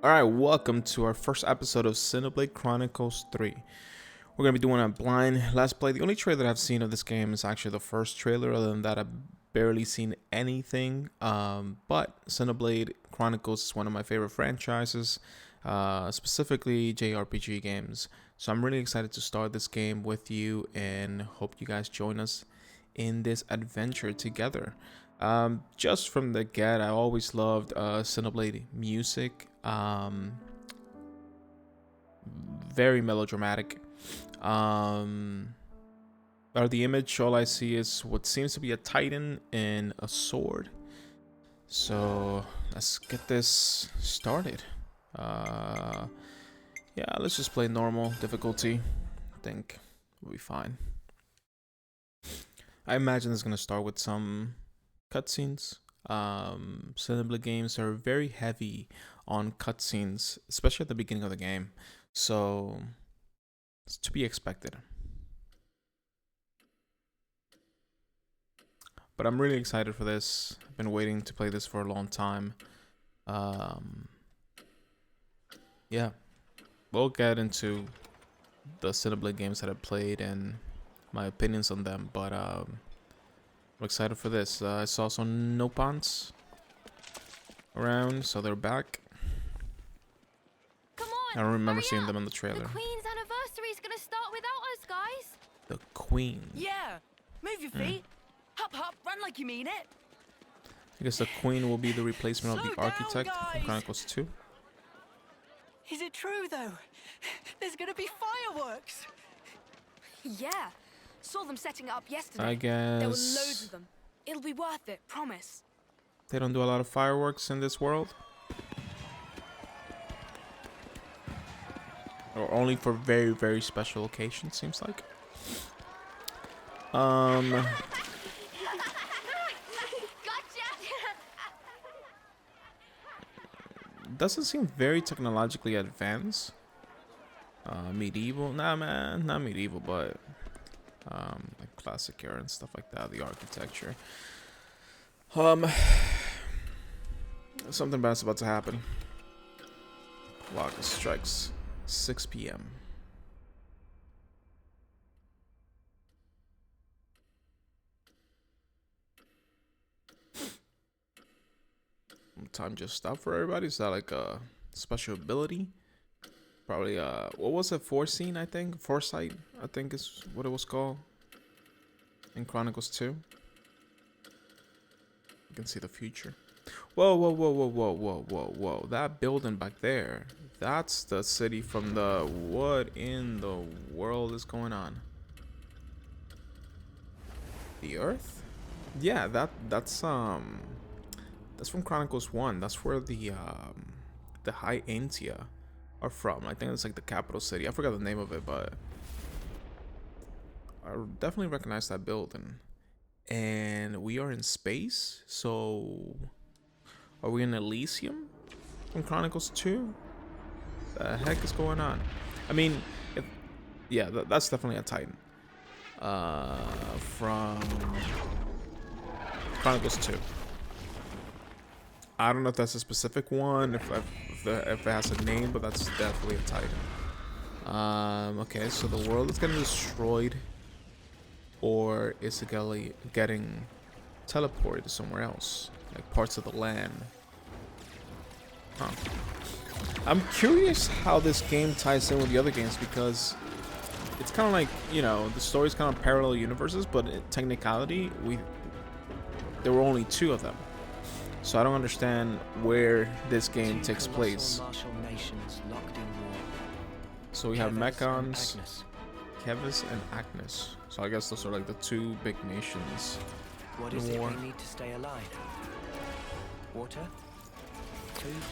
Alright, welcome to our first episode of Xenoblade Chronicles 3. We're going to be doing a blind Let's Play. The only trailer I've seen of this game is actually the first trailer. Other than that, I've barely seen anything. But Xenoblade Chronicles is one of my favorite franchises, specifically JRPG games. So I'm really excited to start this game with you and hope you guys join us in this adventure together. Just from the get, I always loved Xenoblade music. Very melodramatic. Out of the image, all I see is what seems to be a titan and a sword. So let's get this started. Yeah, let's just play normal difficulty. I think we'll be fine. I imagine it's gonna start with some cutscenes. Xenoblade games are very heavy on cutscenes, especially at the beginning of the game, so it's to be expected. But I'm really excited for this. I've been waiting to play this for a long time. Yeah, we'll get into the Xenoblade games that I've played and my opinions on them, but I'm excited for this. I saw some Nopons around, so they're back. Come on, I don't remember hurry seeing up. them on the trailer. The Queen's anniversary is gonna start without us, guys. The Queen. Yeah, move your feet. Hop, hop, run like you mean it. I guess the Queen will be the replacement of Slow the down, Architect from guys. Chronicles 2. Is it true though? There's gonna be fireworks. Yeah, saw them setting it up yesterday. I There were guess loads of them. It'll be worth it, promise. they don't do a lot of fireworks in this world. Or only for very, very special occasions, seems like. Gotcha. Doesn't seem very technologically advanced. Medieval? Nah, man, not medieval, but like classic era and stuff like that. The architecture. Something bad's about to happen. Clock strikes 6 p.m. Time just stopped for everybody. Is that like a special ability? Probably what was it? Foreseen, I think. Foresight, I think is what it was called in Chronicles 2. You can see the future. Whoa, whoa, whoa, whoa, whoa, whoa, whoa, whoa. That building back there, that's the city from the... What in the world is going on? The Earth? Yeah, that's from Chronicles 1. That's where the High Antia are from. I think it's like the capital city. I forgot the name of it, but I definitely recognize that building. And we are in space, so are we in Elysium from Chronicles 2? The heck is going on? I mean, yeah, that's definitely a Titan. From Chronicles 2. I don't know if that's a specific one, if it has a name, but that's definitely a Titan. Okay, so the world is getting destroyed, or is it getting teleported to somewhere else, like parts of the land? Huh. I'm curious how this game ties in with the other games, because it's kind of like, you know, the story's kind of parallel universes, but in technicality, there were only 2 of them. So I don't understand where this game takes place. So we have Mechons, Kevis, and Agnes. So I guess those are like the 2 big nations. What is it they need to stay alive? Water?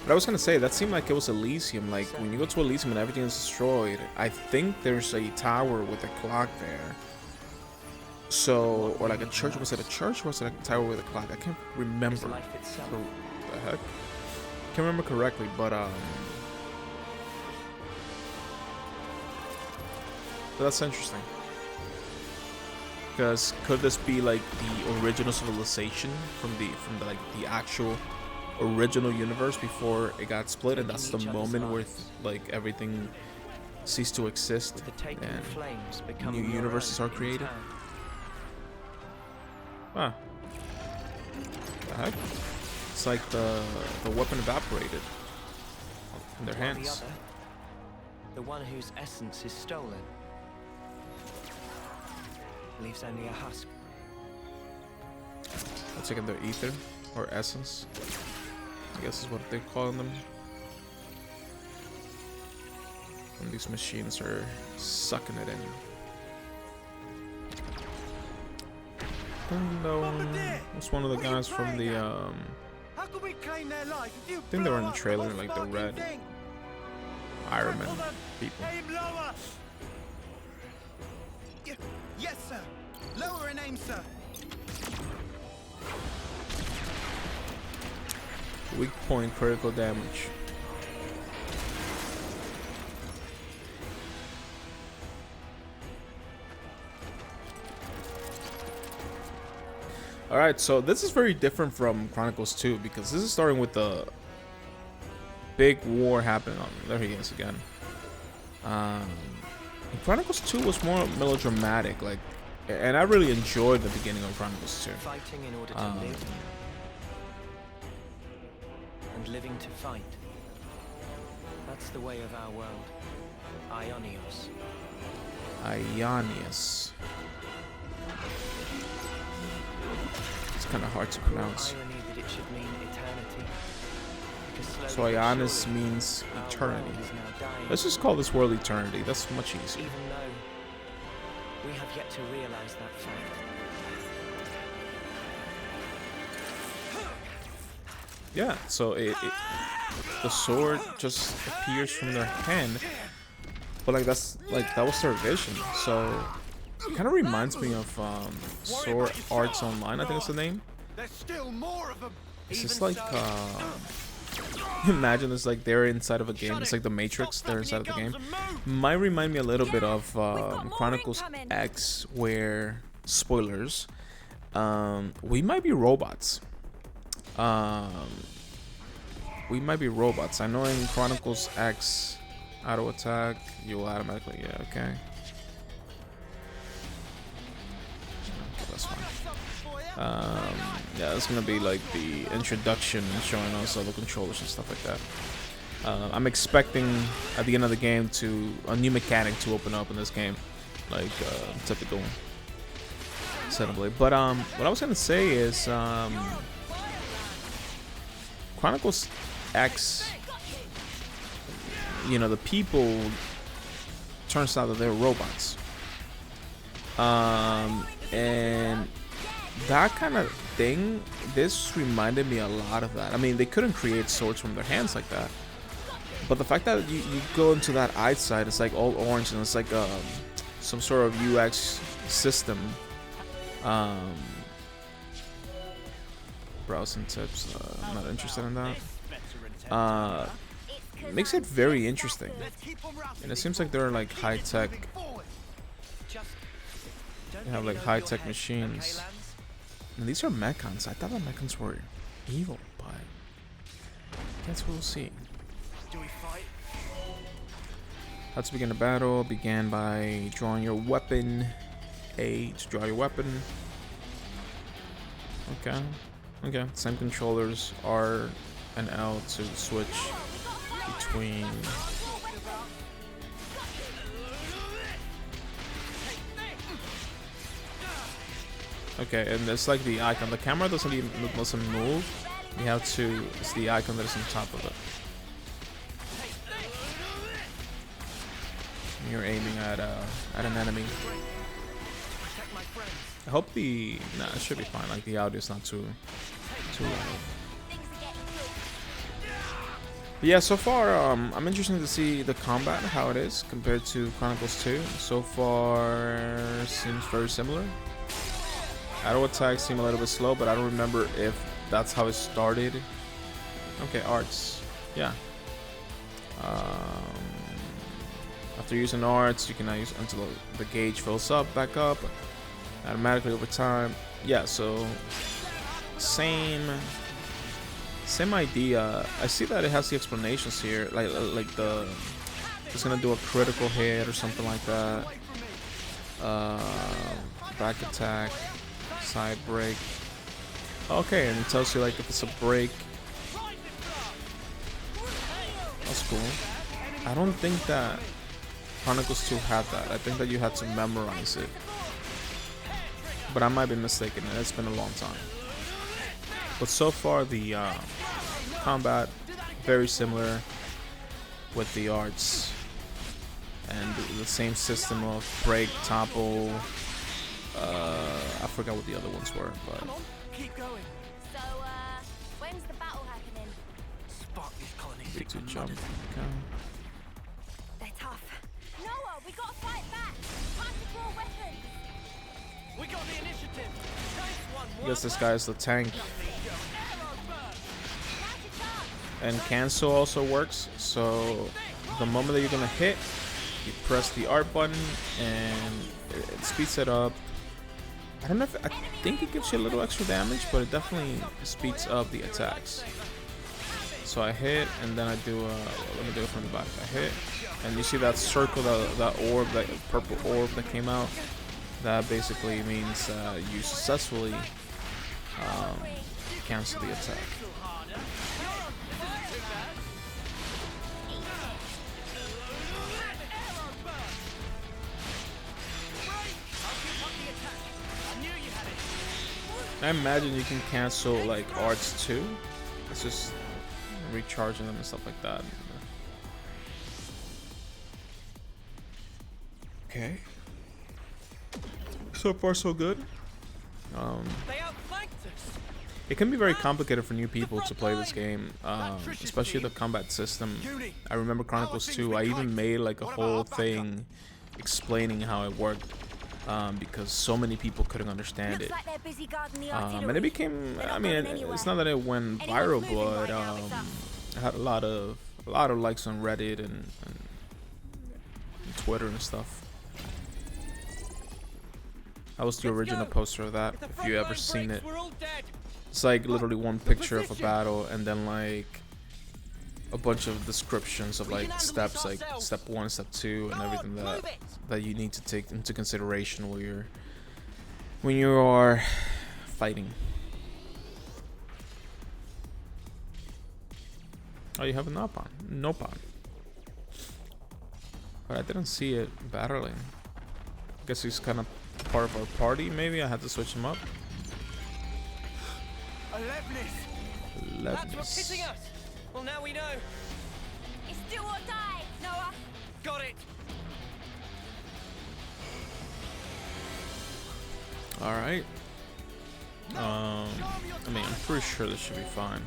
But I was gonna say, that seemed like it was Elysium. Like when you go to Elysium and everything is destroyed, I think there's a tower with a clock there. So, or like a church. Was it a church or was it a tower with a clock? I can't remember. So, the heck? Can't remember correctly, but so that's interesting. Because could this be like the original civilization from the like the actual original universe before it got split, and that's the moment where like everything ceased to exist and new universes are created. Huh. The heck? It's like the weapon evaporated in their hands. The one whose essence is stolen leaves only a husk. Let's take their ether or essence, I guess is what they're calling them. And these machines are sucking it in. It's one of the guys from the How can we claim their life if you I think they were in the blow up trailer, whole like the fucking red thing? Iron Man people. Aim lower. Yes, sir. Lower and aim, sir. Weak point critical damage. Alright, so this is very different from Chronicles 2 because this is starting with the big war happening on. There he is again. Chronicles 2 was more melodramatic, like, and I really enjoyed the beginning of Chronicles 2. Fighting in order to live, and living to fight. That's the way of our world. Ionios. Ionius. It's kind of hard to pronounce. Irony that it should mean eternity. Because So slowly but Ionis surely, means our eternity. world is now dying. Let's just call this world eternity. That's much easier. Even though we have yet to realize that fact. Yeah, so the sword just appears from their hand, but like that was their vision. So it kind of reminds me of Sword Arts Online. I think it's the name. There's still more of them. It's just like imagine it's like they're inside of a game. It's like the Matrix. They're inside of the game. Might remind me a little bit of Chronicles X, where spoilers. We might be robots. We might be robots. I know in Chronicles X, auto attack, you will automatically, yeah, okay. Okay, that's fine. Yeah, it's gonna be like the introduction showing us all the controllers and stuff like that. I'm expecting at the end of the game a new mechanic to open up in this game, like typical Xenoblade. But what I was gonna say is Chronicles X, you know, the people, turns out that they're robots. And that kind of thing, this reminded me a lot of that. I mean, they couldn't create swords from their hands like that. But the fact that you go into that eyesight, it's like all orange, and it's like some sort of UX system. Browsing tips, I'm not interested in that. Makes it very interesting, and it seems like they're like high-tech. They have like high-tech machines, and these are mechans. I thought the mechans were evil, but I guess we'll see. How to begin a battle. Began by drawing your weapon. A to draw your weapon. Okay, same controllers, R and L to switch between. Okay, and it's like the icon. The camera doesn't move. You have to. It's the icon that is on top of it. You're aiming at an enemy. I hope it should be fine. Like the audio is not too loud. But yeah, so far I'm interested to see the combat, how it is compared to Chronicles 2. So far seems very similar. Auto attacks seem a little bit slow, but I don't remember if that's how it started. Okay, arts. Yeah. After using arts, you can now use until the gauge fills up, back up, automatically over time. Yeah, so same Same idea. I see that it has the explanations here, like the it's gonna do a critical hit or something like that. Back attack, side break. Okay, and it tells you like if it's a break. That's cool. I don't think that Chronicles 2 had that. I think that you had to memorize it. But I might be mistaken. It's been a long time. But so far the combat very similar with the arts and the same system of break, topple. I forgot what the other ones were, but Come on, keep going. So, when's the battle happening? Spark this colony. B2 Six jump. mothers. Okay. They're tough. Noah, we gotta fight back. Time to draw weapons. We got the initiative. Nice one. I guess this guy is the tank. Now's your chance. And cancel also works. So the moment that you're gonna hit, you press the art button and it speeds it up. I don't know if I think it gives you a little extra damage, but it definitely speeds up the attacks. So I hit and then I do let me do it from the back. I hit and you see that circle, that orb, that purple orb that came out. That basically means you successfully cancel the attack. I imagine you can cancel like arts too. It's just recharging them and stuff like that. Okay. So far so good. They outflanked us. It can be very complicated for new people to play this game, especially the combat system. I remember Chronicles 2, I even made like a whole thing explaining how it worked, because so many people couldn't understand Looks it. like they're busy guarding the And artillery. it became, They're not I mean, going anywhere. it's not that it went viral, Anyone's moving but right now, it's us. it had a lot of likes on Reddit and Twitter and stuff. I was the Let's original go. poster of that, If the if front you ever line seen breaks, it. we're all dead. It's like literally one picture of a position. battle and then like a bunch of descriptions of We can like handle steps, this like ourselves. step 1, step 2, and Go on, everything move it. that you need to take into consideration when you are fighting. Oh, you have a Nopon. Nopon. But I didn't see it battling. I guess he's kind of part of our party, maybe? I had to switch him up. Alevnis. That's what's hitting us. Well, now we know. It's do or die, Noah. Got it. Alright. I mean, I'm pretty sure this should be fine.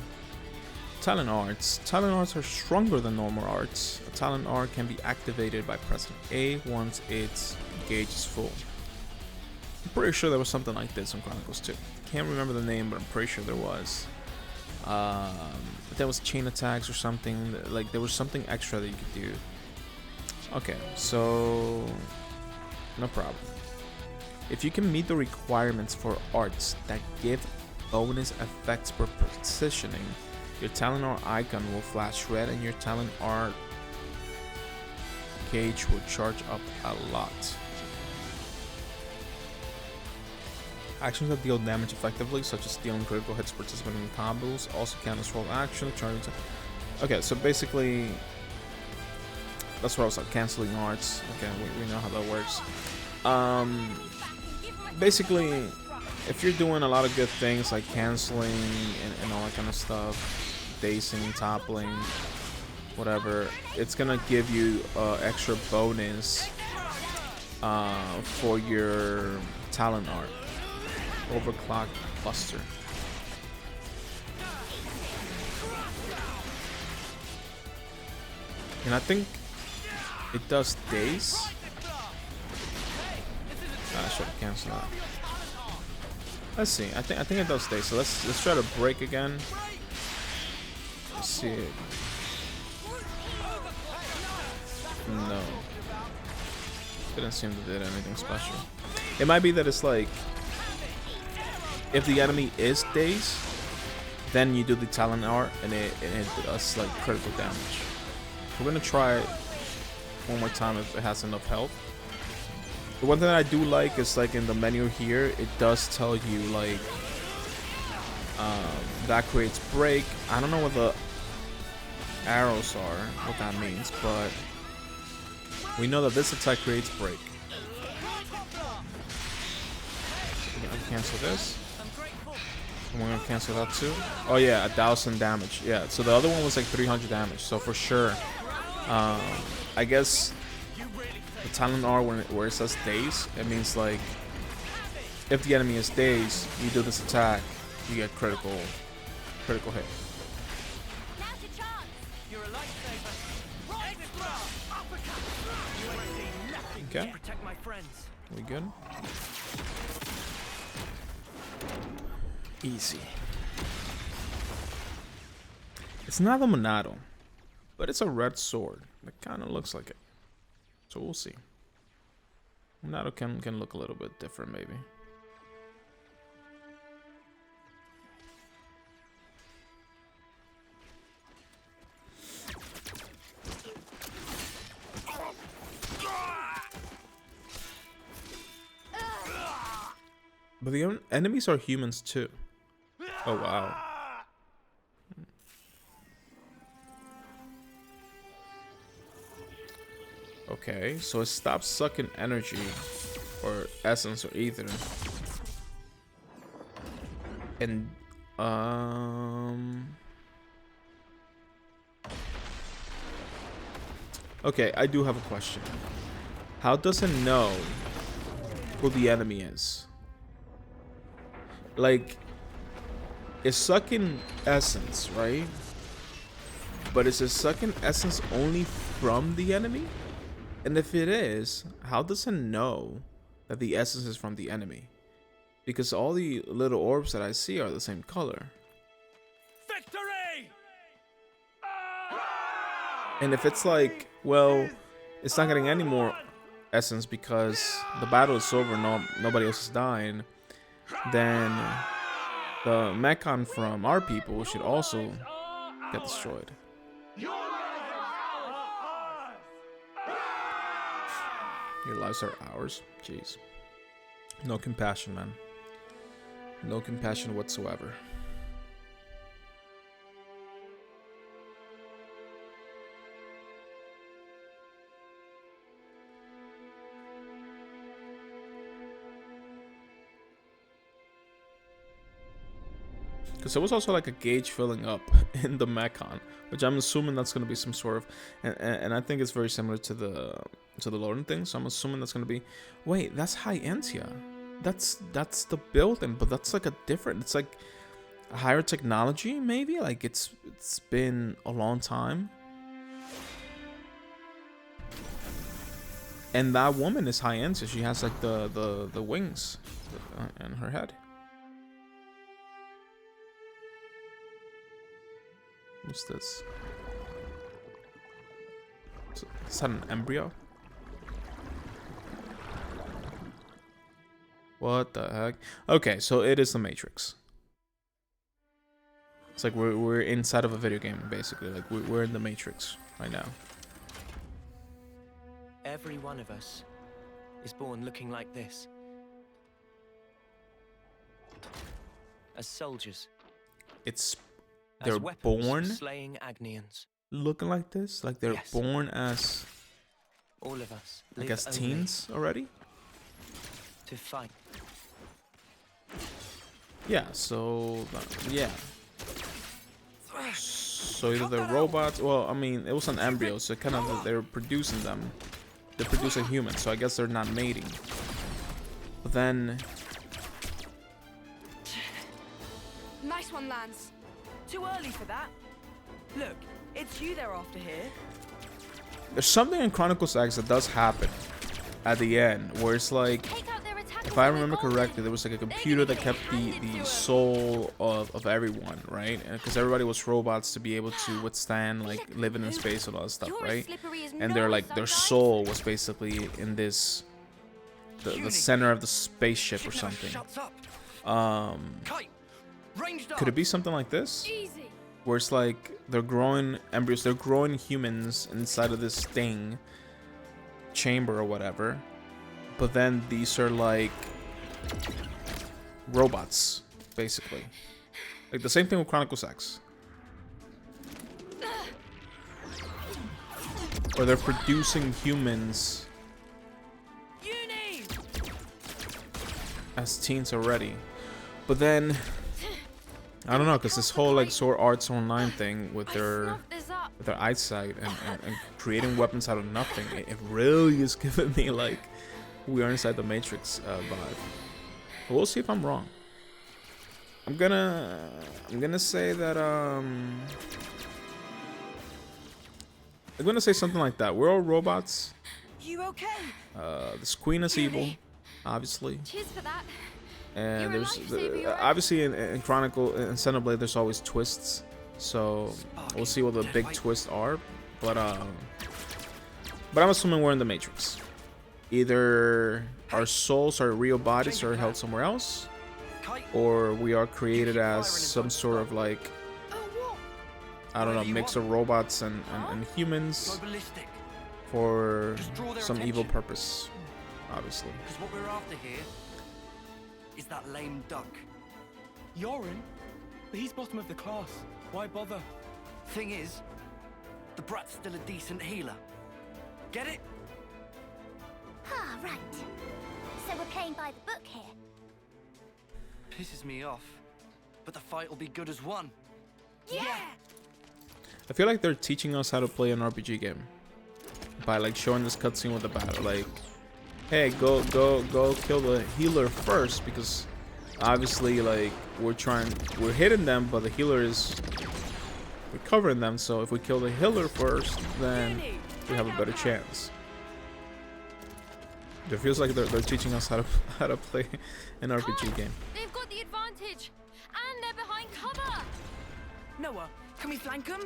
Talent arts. Talent arts are stronger than normal arts. A talent art can be activated by pressing A once its gauge is full. I'm pretty sure there was something like this in Chronicles 2. Can't remember the name, but I'm pretty sure there was. There was chain attacks or something. Like there was something extra that you could do. Okay, so no problem. If you can meet the requirements for arts that give bonus effects per positioning, your talent art icon will flash red and your talent art gauge will charge up a lot. Actions that deal damage effectively, such as dealing critical hits, participating in combos, also count as roll action. Okay, so basically, that's what I was like, canceling arts. Okay, we know how that works. Basically, if you're doing a lot of good things like canceling and all that kind of stuff, dazing, toppling, whatever, it's gonna give you extra bonus for your talent art. Overclock cluster. And I think it does daze. I should have canceled that. Let's see. I think it does daze. So let's try to break again. Let's see it. No. Didn't seem to do anything special. It might be that it's like if the enemy is dazed, then you do the Talon R, and it does like critical damage. We're gonna try it one more time if it has enough health. The one thing I do like is like in the menu here, it does tell you like that creates break. I don't know what the arrows are, what that means, but we know that this attack creates break. We're gonna cancel this. And we're gonna cancel that too. Oh yeah, 1,000 damage. Yeah, so the other one was like 300 damage. So for sure, I guess the Talon R where it says daze, it means like if the enemy is dazed, you do this attack, you get critical hit. Now's your chance. You're a lifesaver. Okay, Protect my friends. we good? Easy. It's not a Monado, but it's a red sword. It kind of looks like it. So we'll see. Monado can look a little bit different, maybe. But the enemies are humans too. Oh wow. Okay, so it stops sucking energy or essence or ether. And okay, I do have a question. How does it know who the enemy is? Like, it's sucking essence, right? But is it sucking essence only from the enemy? And if it is, how does it know that the essence is from the enemy? Because all the little orbs that I see are the same color. Victory! And if it's like, well, it's not getting any more essence because the battle is over, nobody else is dying, then the Mechon from our people should also get destroyed. Your lives are ours? Jeez. No compassion, man. No compassion whatsoever. Because there was also like a gauge filling up in the Mechon, which I'm assuming that's going to be some sort of, and I think it's very similar to the Lorden thing. So I'm assuming that's going to be, wait, that's High Entia. That's the building, but that's like a different. It's like a higher technology, maybe. Like it's been a long time. And that woman is High Entia. She has like the wings in her head. What's this? Is that an embryo? What the heck? Okay, so it is the Matrix. It's like we're inside of a video game, basically. Like we're in the Matrix right now. Every one of us is born looking like this. As soldiers. They're born slaying Agnians. looking like this? Like they're Yes. born as, All of us. I live guess, only teens already? to fight. Yeah, so, yeah. So either they're robots, well, I mean, it was an embryo, so kind of they're producing them. They're producing humans, so I guess they're not mating. But then, Nice one, Lance. Too early for that. Look, it's you they're after here. there's something in Chronicles X that does happen at the end, where it's like, Take out their attackers if I and we're remember golden. correctly, there was like a computer that kept the soul of everyone, right? Because everybody was robots to be able to withstand like living in space and all that stuff, You're as right? slippery as And Noah they're like their sometimes. soul was basically in this the center of the spaceship or Shit never something. shuts up. Um, Kite. Ranged Could it be something like this? Easy. Where it's like they're growing embryos, they're growing humans inside of this thing, chamber or whatever. But then these are like robots, basically. Like the same thing with Chronicles X. Or they're producing humans Uni! as teens already. But then, I don't know, because this whole like Sword Arts Online thing with I their snuffed this up. eyesight and creating weapons out of nothing, it really is giving me like we are inside the Matrix vibe. But we'll see if I'm wrong. I'm gonna say that I'm gonna say something like that. We're all robots. You okay? This queen is evil, obviously. Cheers for that. And You're a there's lifesaver, you are. obviously in Chronicle in Xenoblade there's always twists. So we'll see what the big twists are. But I'm assuming we're in the Matrix. Either our souls, our real bodies are held somewhere else, or we are created as some sort of like, Oh, what? I don't know, mix of robots and humans Go ballistic. for Draw their some evil attention. purpose, obviously. Because what we're after here is that lame duck. Yorin? But he's bottom of the class. Why bother? Thing is, the brat's still a decent healer. Get it? Ah, right. So we're playing by the book here. Pisses me off. But the fight will be good as one. Yeah. I feel like they're teaching us how to play an RPG game by like showing this cutscene with the battle. Like, hey, go kill the healer first, because obviously like we're hitting them, but the healer is recovering them. So if we kill the healer first, then we have a better chance. It feels like they're teaching us how to play an RPG game. They've got the advantage, and they're behind cover. Noah, can we flank them?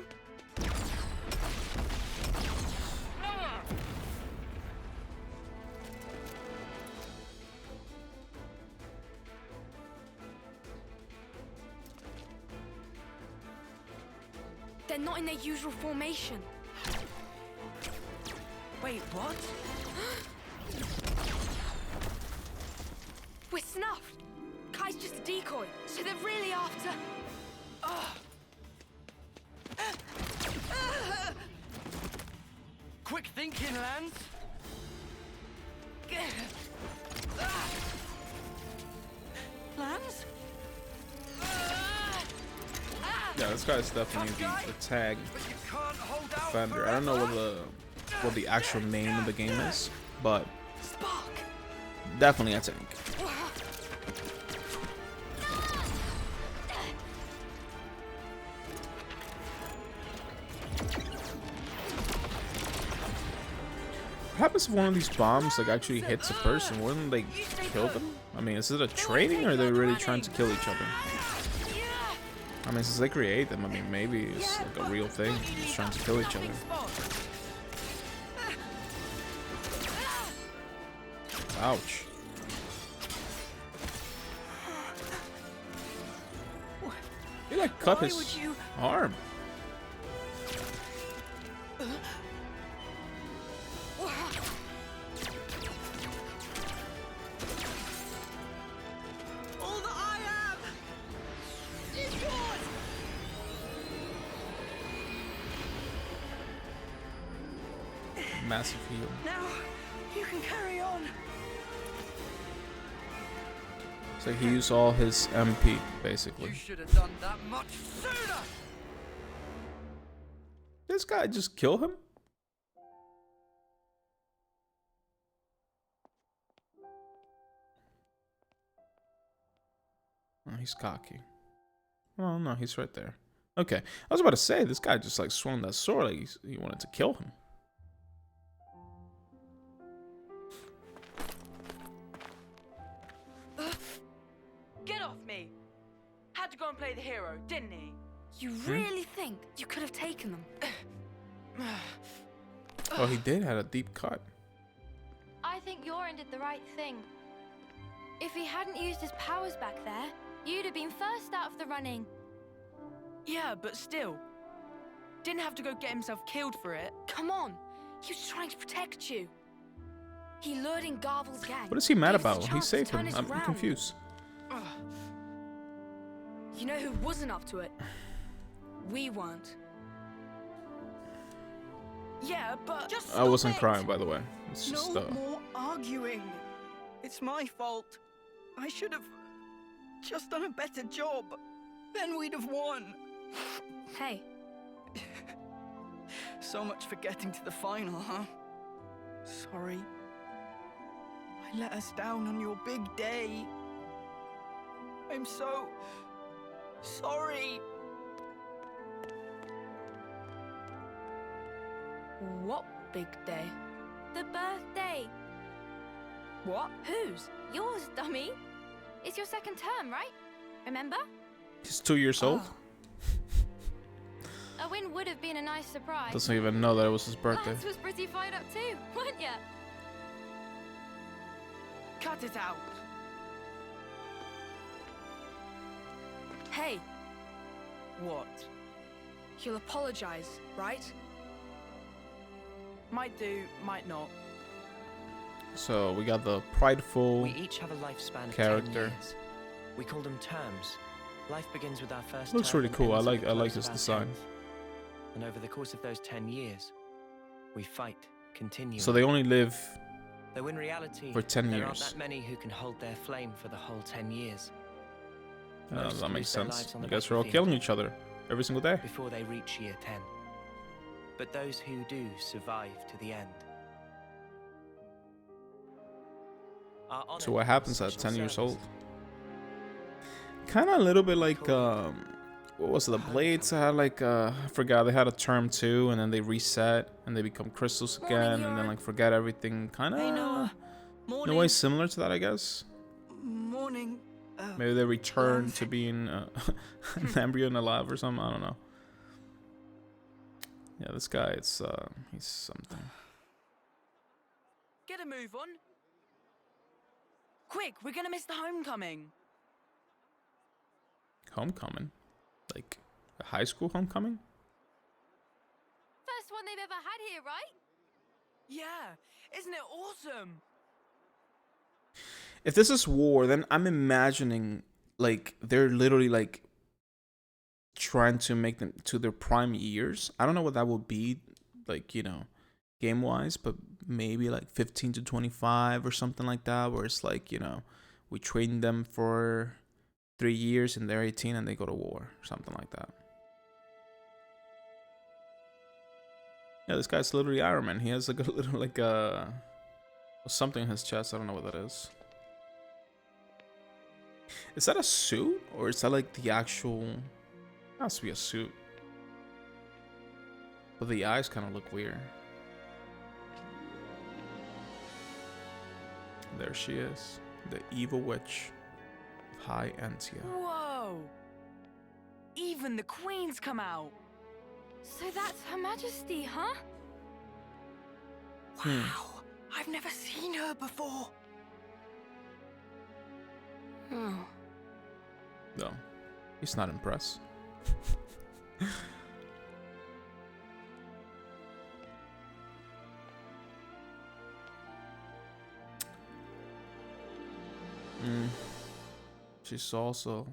They're not in their usual formation. Wait, what? We're snuffed. Kai's just a decoy, so they're really after. Quick thinking, Lance. Lance? Yeah, this guy's definitely the tag But you can't hold out defender. I don't know what the actual name of the game is, but Spark. definitely a tank. What happens if one of these bombs like actually hits a person? Wouldn't they kill them? I mean, is it a training, or are they really trying to kill each other? I mean, since they create them, I mean, maybe it's like a real thing, just trying to kill each other. Ouch. He like cut Why his would you- arm. All that I am is yours! Massive heal. Now, you can carry on. So he used all his MP, basically. You should have done that much sooner. This guy just kill him? Oh, he's cocky. Oh no, he's right there. Okay, I was about to say, this guy just like swung that sword like he wanted to kill him. Get off me! Had to go and play the hero, didn't he? You really think you could have taken them? Oh, he did had a deep cut. I think Yorin did the right thing. If he hadn't used his powers back there, You'd have been first out of the running. Yeah, but still. Didn't have to go get himself killed for it. Come on. He was trying to protect you. He lured in Garvel's gang. What is he mad Gave us a about? He chance to saved turn him. us I'm around. confused. Ugh. You know who wasn't up to it? We weren't. Yeah, but just I wasn't stop it. crying, by the way. It's just No more arguing. It's my fault. I should have just done a better job. Then we'd have won. Hey, So much for getting to the final, huh? Sorry. I let us down on your big day. I'm so sorry. what big day? The birthday. What? Whose? Yours, dummy. It's your second term, right? Remember? He's 2 years old. A win would have been a nice surprise. Doesn't even know that it was his birthday. Lance was pretty fired up too, weren't ya? Cut it out. Hey, What? you'll apologize, right? Might do, might not. So we got the prideful. We each have a lifespan of 10 character. years. We call them terms. Life begins with our first Looks term really and cool. I ends at like the his close of our design. 10th. And over the course of those 10 years, we fight continually. So they only live Though in reality, for 10 there aren't years. that many who can hold their flame for the whole 10 years. That Most makes lose their sense. lives on You the guys are all battlefield killing each other every single day. before they reach year 10. But those who do survive to the end. are honored So what for happens at special 10 years service. old? Kind of a little bit like what was it? The Blades had like I forgot, they had a term too, and then they reset and they become crystals again, and then like forget everything. Kind Hey, Noah. of Morning. in a way similar to that, I guess. Morning. Maybe they return Lance. to being an embryo and alive or something. I don't know. Yeah, this guy, it's he's something. Get a move on. Quick, we're gonna miss the homecoming. Homecoming, like a high school homecoming. First one they've ever had here, right? Yeah, isn't it awesome? If this is war, then I'm imagining like they're literally like trying to make them to their prime years. I don't know what that would be, like, you know, game wise, but maybe like 15 to 25 or something like that, where it's like, you know, we train them for 3 years and they're 18 and they go to war, something like that. Yeah, this guy's literally Iron Man. He has like a little like something in his chest. I don't know what that is. Is that a suit or is that like the actual? It has to be a suit. But the eyes kind of look weird. There she is, the evil witch, High Antia. Whoa! Even the Queen's come out. So that's Her Majesty, huh? Wow! I've never seen her before. Oh. No, he's not impressed. She's also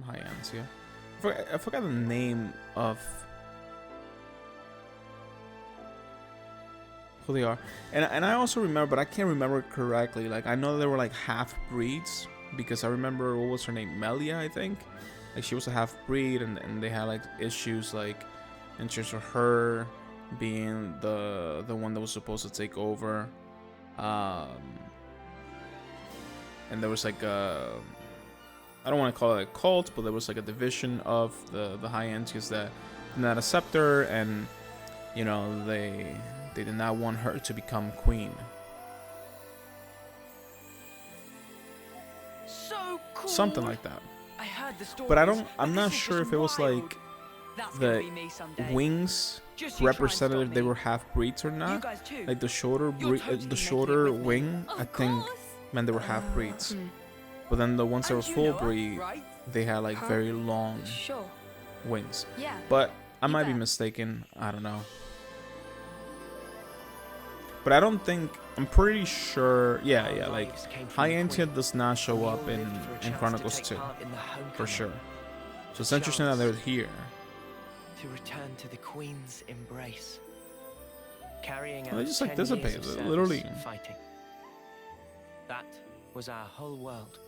High Antia. I forgot the name of who they are, and I also remember, but I can't remember it correctly. Like I know they were like half breeds because I remember what was her name, Melia, I think. Like she was a half breed, and they had like issues like in terms of her being the one that was supposed to take over, and there was like a, I don't want to call it a cult, but there was like a division of the High Antias that did not accept her, and you know they did not want her to become queen. So cool. Something like that. I heard the story. But I'm not sure if it was like the wings representative they were half breeds or You not. guys too. Like the shorter You're totally the making shorter it with me. wing, I Of think course. meant they were half breeds. But then the ones that were And you full know her, breed, right? they had like Huh? very long Sure. wings. Yeah. But I You might be bet. mistaken. I don't know. But I don't think. I'm pretty sure. Yeah, Our yeah. Like lives came from High the Antioch Queen, does not and show we up all in lived for a chance to Chronicles take 2 part in the homecoming, for sure. So it's A interesting that they're chance here. to return to the Queen's embrace, carrying Well, out they just, like, 10 years dissipate, of service literally. fighting. That was our whole world.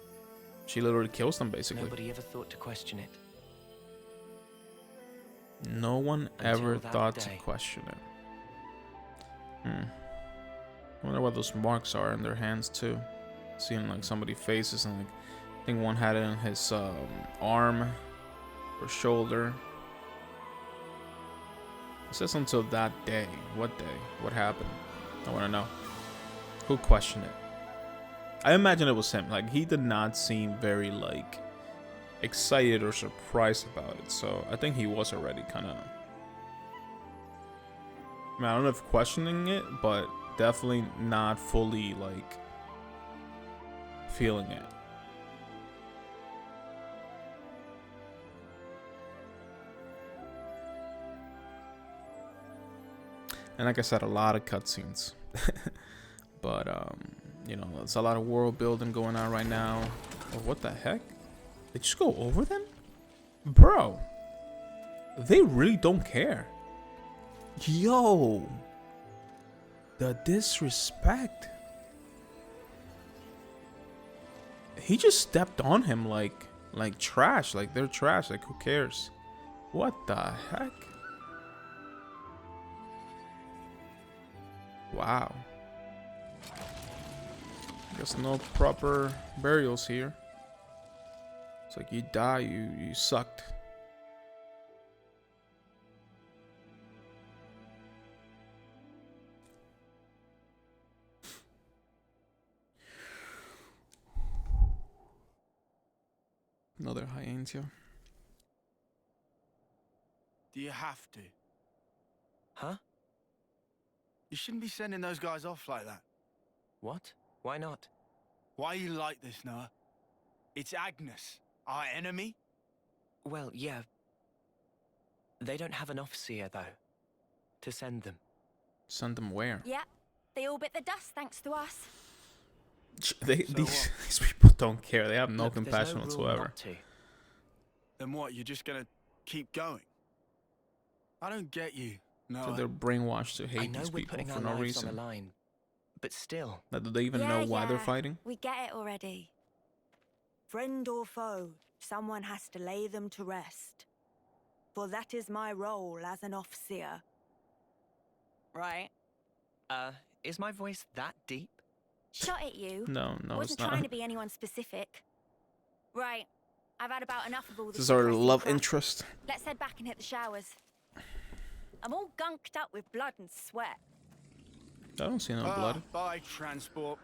She literally kills them basically. Nobody ever thought to question it. No one Until ever that thought to day. question it. I wonder what those marks are in their hands too. Seeing like somebody's faces and like I think one had it in his arm or shoulder. It says until that day. What day? What happened? I want to know. Who questioned it? I imagine it was him. Like he did not seem very like excited or surprised about it. So I think he was already kind of. I mean, I don't know if questioning it, but definitely not fully like feeling it. And like I said, a lot of cutscenes. But you know, there's a lot of world building going on right now. Oh, what the heck? They just go over them? Bro. They really don't care. Yo. The disrespect. He just stepped on him like trash. Like they're trash. Like who cares? What the heck? Wow. Guess no proper burials here. It's like you die, you sucked. Another Hyentia. Do you have to? Huh? You shouldn't be sending those guys off like that. What? Why not? Why are you like this, Noah? It's Agnes, our enemy. Well, yeah. They don't have an officer, though, to send them. Send them where? Yeah, they all bit the dust thanks to us. These people don't care. They have no Look, there's compassion no rule whatsoever. not to. Then what? You're just gonna keep going? I don't get you, So Noah. they're brainwashed to I hate know these we're people putting for our no lives reason. on the line, but still. Now, do they even Yeah, know why they're yeah, fighting? We get it already. Friend or foe, someone has to lay them to rest. For that is my role as an officer. Right. Is my voice that deep? Shot at you. No, no, Wasn't it's trying not. to be anyone specific. Right. I've had about enough of all this. This is our depressing love crap. interest. Let's head back and hit the showers. I'm all gunked up with blood and sweat. I don't see no blood. Bye, transport.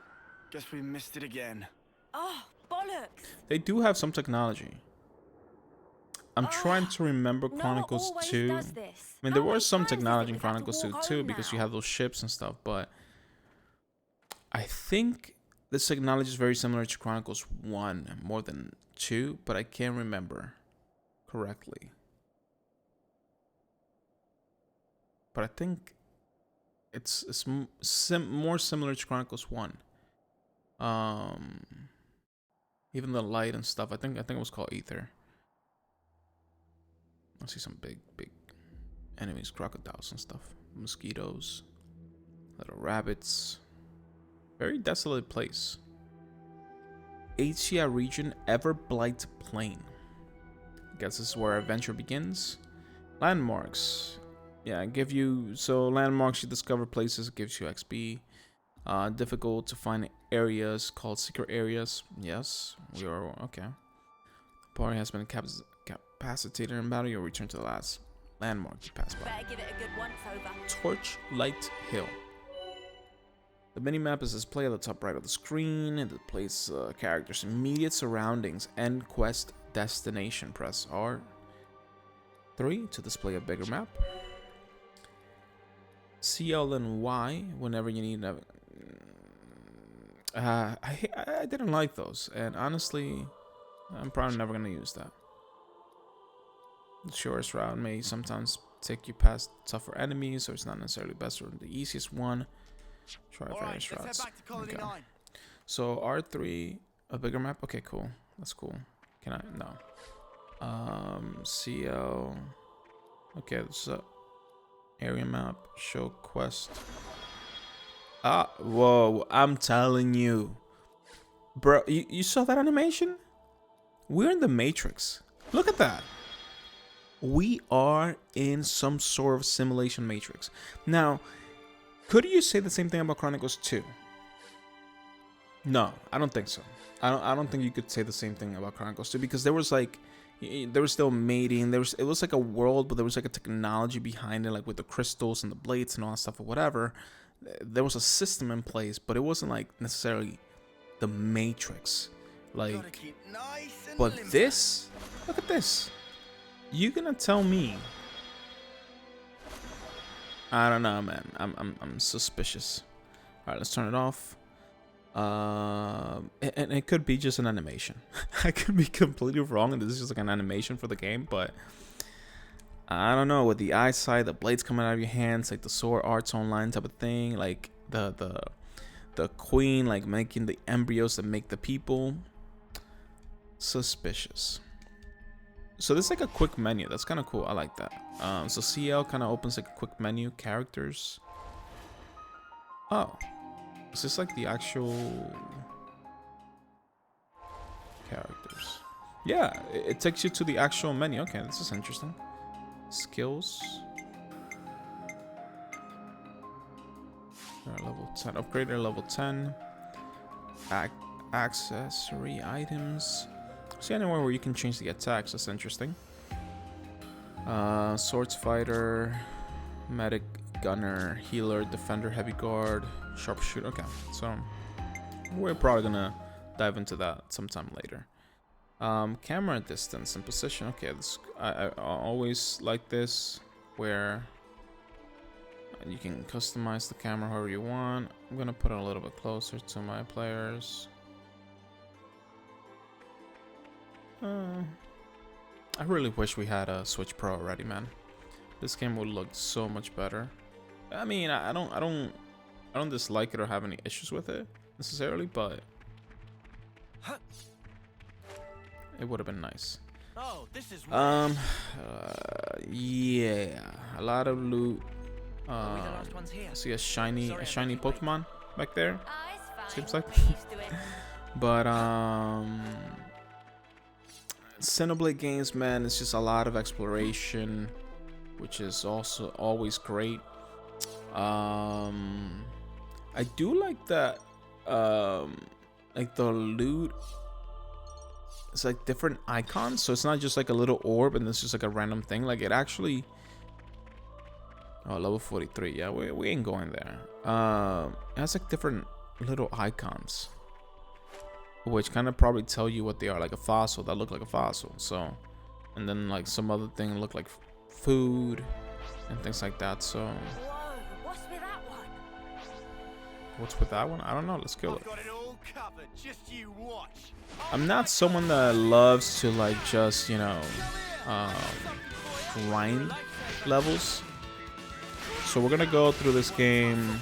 Guess we missed it again. Oh, bollocks. They do have some technology. I'm trying to remember Noah Chronicles always 2. does this. I mean, there How was many some times is it technology in we've had to Chronicles 2 walk too, home because you now? have those ships and stuff, but I think this technology is very similar to Chronicles 1 more than 2, but I can't remember correctly. But I think it's more similar to Chronicles 1. Even the light and stuff. I think it was called Ether. I see some big enemies, crocodiles and stuff, mosquitoes, little rabbits. Very desolate place. Asia region, Everblight Plain. Guess this is where our adventure begins. Landmarks. Yeah, give you landmarks. You discover places. It gives you XP. Difficult to find areas called secret areas. Yes, we are okay. The party has been capacitated in battle. You'll return to the last landmark you pass by. Better give it a good once over. Torchlight Hill. The minimap is displayed at the top right of the screen. It displays characters' immediate surroundings and quest destination. Press R3 to display a bigger map. CL and Y whenever you need I didn't like those, and honestly, I'm probably never gonna use that. The shortest route may sometimes take you past tougher enemies, so it's not necessarily best or the easiest one. Try various routes. Okay. So R3, a bigger map. Okay, cool. That's cool. Can I? No. CL. Okay, this is a area map. Show quest. Ah, whoa! I'm telling you, bro. You saw that animation? We're in the Matrix. Look at that. We are in some sort of simulation matrix. Now, could you say the same thing about Chronicles 2? No, I don't think so. I don't think you could say the same thing about Chronicles 2 because there was like there was still mating. It was like a world, but there was like a technology behind it, like with the crystals and the blades and all that stuff or whatever. There was a system in place, but it wasn't like necessarily the Matrix. Like, but this, look at this. You gonna tell me? I don't know, man. I'm suspicious. All right, let's turn it off. And it could be just an animation. I could be completely wrong, and this is just like an animation for the game. But I don't know. With the eyesight, the blades coming out of your hands, like the sword arts online type of thing, like the queen, like making the embryos that make the people. Suspicious. So this is like a quick menu. That's kind of cool. I like that. So CL kind of opens like a quick menu. Characters. Oh. Is this like the actual characters? Yeah, it takes you to the actual menu. Okay, this is interesting. Skills. Level 10. Upgrader level 10. Accessory items. See anywhere where you can change the attacks. That's interesting. Swords fighter, medic, gunner, healer, defender, heavy guard, sharpshooter. Okay, so we're probably gonna dive into that sometime later. Camera distance and position. Okay, this I always like this where you can customize the camera however you want. I'm gonna put it a little bit closer to my players. I really wish we had a Switch Pro already, man. This game would look so much better. I mean, I don't dislike it or have any issues with it necessarily, but it would have been nice. Oh, this is yeah, a lot of loot. Are we the last ones here? See a shiny Pokemon back there. It's Seems fine. like. We're used to it. But Xenoblade games, man, it's just a lot of exploration, which is also always great. I do like that, like the loot. It's like different icons, so it's not just like a little orb and it's just like a random thing. Like it actually. Oh, level 43. Yeah, we ain't going there. It has like different little icons, which kind of probably tell you what they are, like a fossil that look like a fossil. So, and then like some other thing look like food and things like that. So, Whoa, what's with that one? what's with that one? I don't know. Let's kill it. Got it all covered. Just you watch. I'm not someone that loves to like just grind levels. So we're gonna go through this game.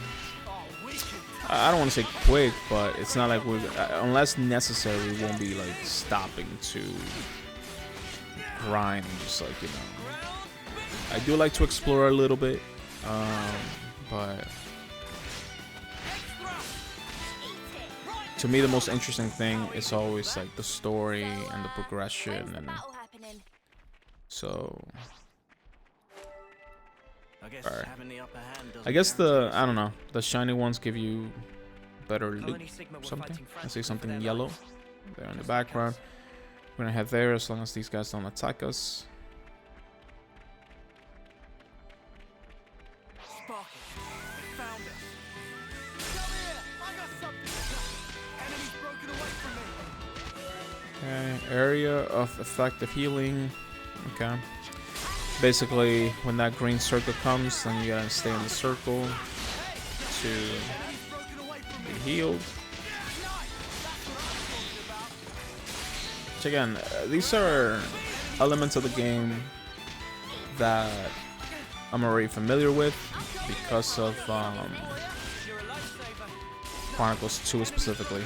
I don't want to say quick, but it's not like we're, unless necessary, we won't be like stopping to grind. Just like, you know, I do like to explore a little bit, but to me the most interesting thing is always like the story and the progression, and Battle happening. so I guess Alright. having the upper hand doesn't I guess guarantee I don't know, the shiny ones give you better loot. Colony Sigma were Something. fighting I see frantically for something their yellow lives. there in the Just background. because. We're gonna head there as long as these guys don't attack us. Sparky, they found us. Come here. I got something. Enemies broken away from me. Okay, area of effective healing. Okay. Basically, when that green circle comes, then you gotta stay in the circle to Enemies broken away from me. be healed. Which again, these are elements of the game that I'm already familiar with because of Chronicles 2 specifically.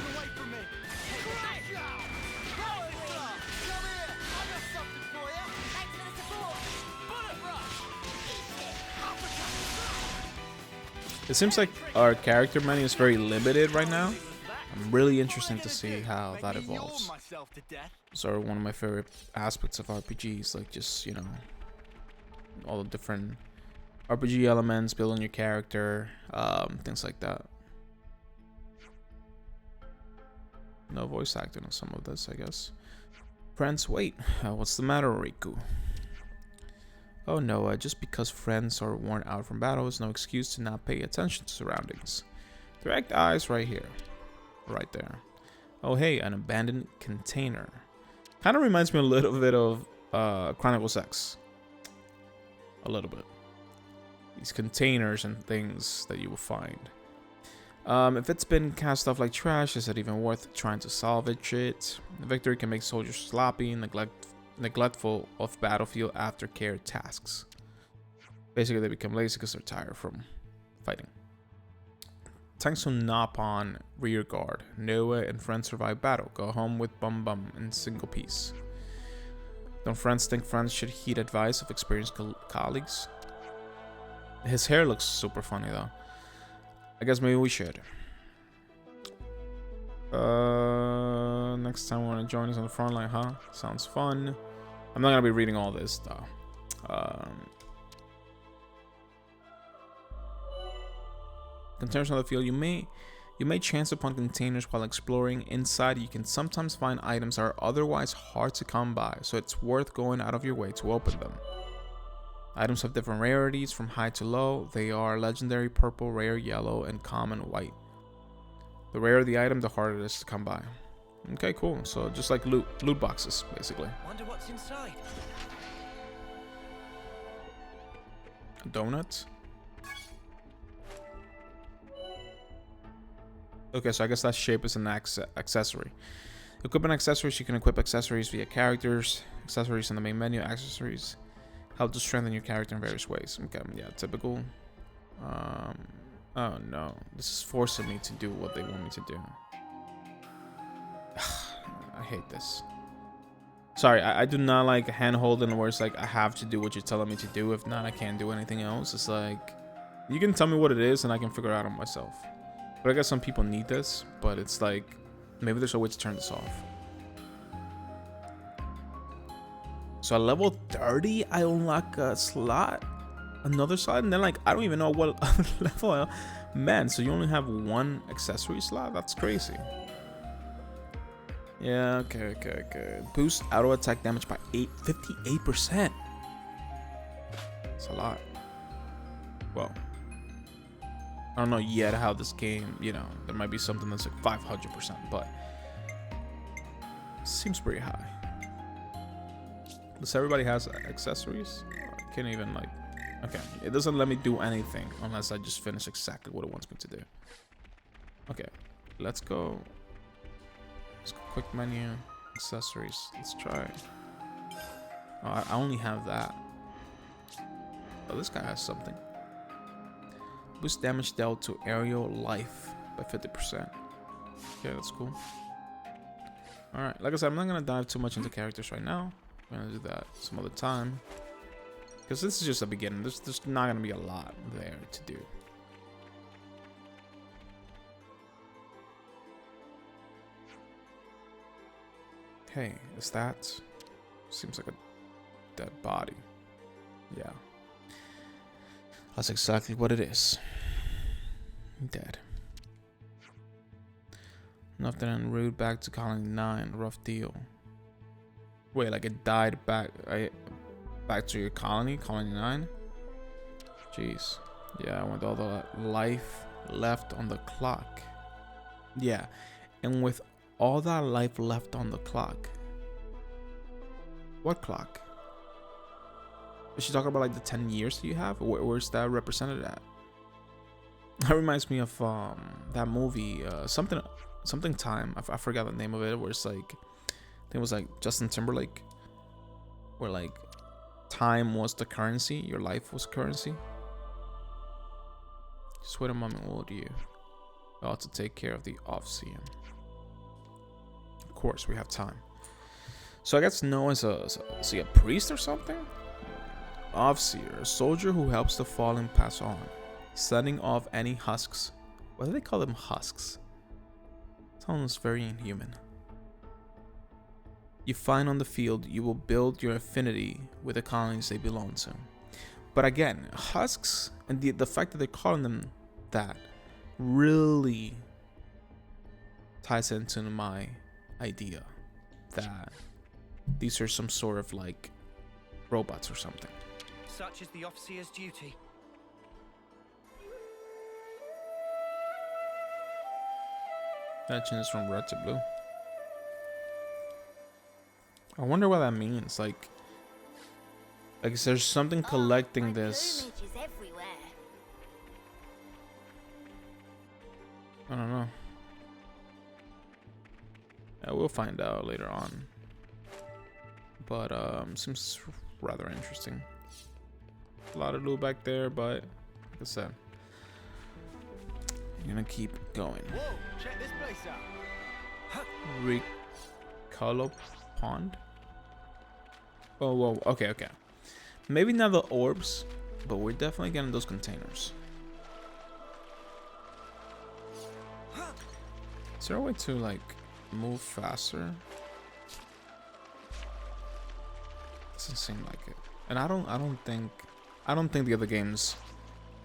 It seems like our character menu is very limited right now. I'm really interested to see how that evolves. So one of my favorite aspects of RPGs, like just, you know, all the different RPG elements, building your character, things like that. No voice acting on some of this, I guess. Friends, wait, what's the matter, Riku? Oh no, just because friends are worn out from battle is no excuse to not pay attention to surroundings. Direct eyes right here. Right there. Oh hey, an abandoned container. Kind of reminds me a little bit of Chronicles X. A little bit. These containers and things that you will find. If it's been cast off like trash, is it even worth trying to salvage it? The victory can make soldiers sloppy and neglectful of battlefield aftercare tasks. Basically, they become lazy because they're tired from fighting. Tanks will nop on rear guard. Noah and friends survive battle. Go home with Bum Bum in single piece. Don't friends think friends should heed advice of experienced colleagues? His hair looks super funny though. I guess maybe we should. Next time we want to join us on the front line, huh? Sounds fun. I'm not gonna be reading all this though. Containers on the field. You may chance upon containers while exploring. Inside, you can sometimes find items that are otherwise hard to come by, so it's worth going out of your way to open them. Items have different rarities from high to low. They are legendary, purple, rare, yellow, and common, white. The rarer the item, the harder it is to come by. Okay, cool. So just like loot boxes, basically. Wonder what's inside. A donut. Okay, so I guess that shape is an accessory. Equipment accessories. You can equip accessories via characters. Accessories in the main menu. Accessories help to strengthen your character in various ways. Okay, yeah, typical. Oh no, this is forcing me to do what they want me to do. I hate this. Sorry, I do not like hand holding where it's like I have to do what you're telling me to do. If not, I can't do anything else. It's like you can tell me what it is and I can figure it out on myself. But I guess some people need this, but it's like maybe there's a way to turn this off. So at level 30, I unlock a slot, another slot, and then like I don't even know what level. Man, so you only have one accessory slot? That's crazy. Yeah, okay. Boost auto attack damage by 58%. It's a lot. Well, I don't know yet how this game, you know, there might be something that's like 500%, but seems pretty high. Does everybody has accessories? I can't even like, okay, it doesn't let me do anything unless I just finish exactly what it wants me to do. Okay, let's go. Let's go quick menu, accessories. Let's try. Oh, I only have that. Oh, this guy has something. Boost damage dealt to aerial life by 50%. Okay, that's cool. Alright, like I said, I'm not going to dive too much into characters right now. I'm going to do that some other time. Because this is just a beginning. There's not going to be a lot there to do. Hey, is that? Seems like a dead body. Yeah. That's exactly what it is. Dead. Nothing en route back to Colony 9. Rough deal. Wait, like it died back to your colony? Colony 9? Jeez. Yeah, with all the life left on the clock. Yeah, and with all that life left on the clock. What clock? Is she talking about like the 10 years that you have? Where's that represented at? That reminds me of that movie, something time. I forgot the name of it. Where it's like think it was like Justin Timberlake, where like time was the currency, your life was currency. Just wait a moment, will you? I ought to take care of the Ofseer. Of course, we have time. So I guess Noah is is he a priest or something? Ofseer, a soldier who helps the fallen pass on, setting off any husks. Why do they call them husks? Sounds very inhuman. You find on the field, you will build your affinity with the colonies they belong to. But again, husks, and the fact that they're calling them that really ties into my idea that these are some sort of like robots or something. Such is the Ofseer's duty. That changes from red to blue. I wonder what that means. Like is there something collecting this? Plumage is everywhere. I don't know. Yeah, we'll find out later on. But seems rather interesting. A lot of loot back there, but like I said, I'm gonna keep going. Whoa, check this place out. Recolo Pond. Oh, whoa. Okay. Maybe not the orbs, but we're definitely getting those containers. Is there a way to like move faster? Doesn't seem like it. And I don't think the other games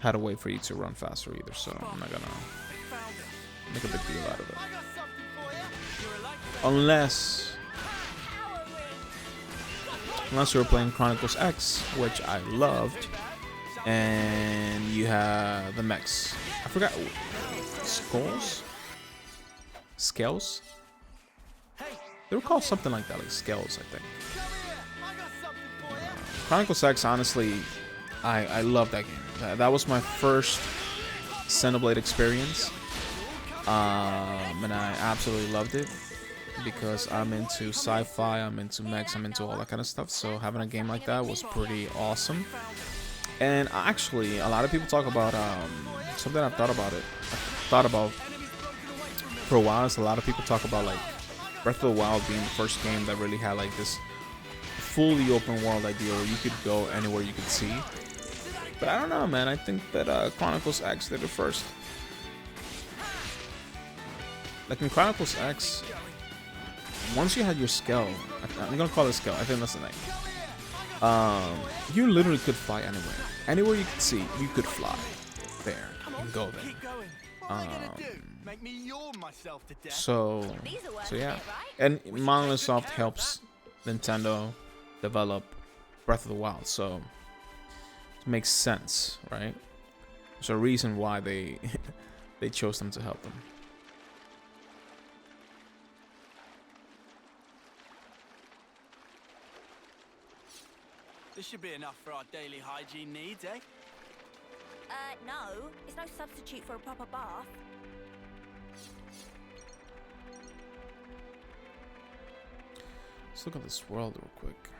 had a way for you to run faster either, so I'm not gonna make a big deal out of it. I got something for you. You're a light. Unless you were playing Chronicles X, which I loved, and you have the mechs. I forgot. Scales? They were called something like that, like scales, I think. Chronicles X, honestly, I love that game. That was my first Xenoblade experience, and I absolutely loved it because I'm into sci-fi, I'm into mechs, I'm into all that kind of stuff. So having a game like that was pretty awesome. And actually, a lot of people talk about something I've thought about for a while. Is a lot of people talk about like Breath of the Wild being the first game that really had like this fully open world idea where you could go anywhere you could see. But I don't know, man. I think that Chronicles X did it first. Like in Chronicles X, once you had your skill, I'm gonna call it skill. I think that's the name. You literally could fly anywhere. Anywhere you could see, you could fly there and go there. So yeah, and Monolith Soft helps Nintendo develop Breath of the Wild, so it makes sense, right? There's a reason why they they chose them to help them. This should be enough for our daily hygiene needs, eh? No. It's no substitute for a proper bath. Let's look at this world real quick.